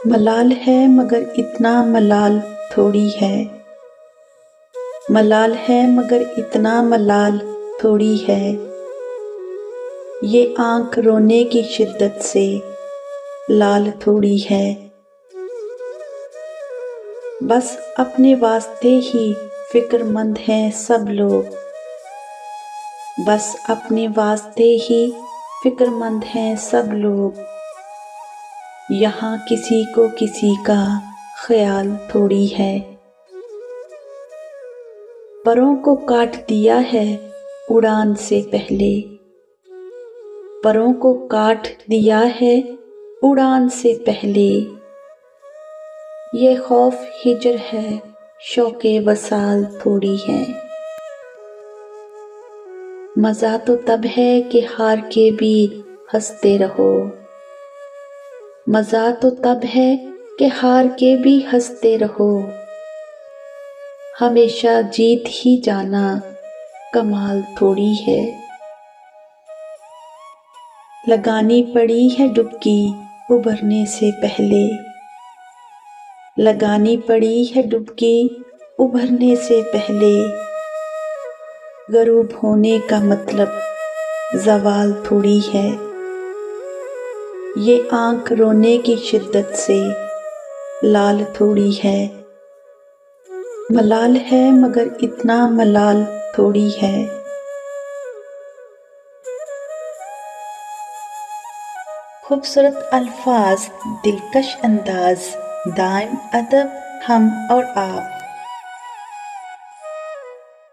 ملال ہے مگر اتنا ملال تھوڑی ہے، ملال ہے مگر اتنا ملال تھوڑی ہے، یہ آنکھ رونے کی شدت سے لال تھوڑی ہے، بس اپنے واسطے ہی فکر مند ہیں سب لوگ، بس اپنے واسطے ہی فکر مند ہیں سب لوگ، یہاں کسی کو کسی کا خیال تھوڑی ہے، پروں کو کاٹ دیا ہے اڑان سے پہلے، پروں کو کاٹ دیا ہے اڑان سے پہلے، یہ خوف ہجر ہے شوق وصال تھوڑی ہے، مزہ تو تب ہے کہ ہار کے بھی ہنستے رہو، مزہ تو تب ہے کہ ہار کے بھی ہنستے رہو، ہمیشہ جیت ہی جانا کمال تھوڑی ہے، لگانی پڑی ہے ڈبکی ابھرنے سے پہلے، لگانی پڑی ہے ڈبکی ابھرنے سے پہلے، غروب ہونے کا مطلب زوال تھوڑی ہے، یہ آنکھ رونے کی شدت سے لال تھوڑی ہے، ملال ہے مگر اتنا ملال تھوڑی ہے۔ خوبصورت الفاظ، دلکش انداز، دائم ادب ہم اور آپ۔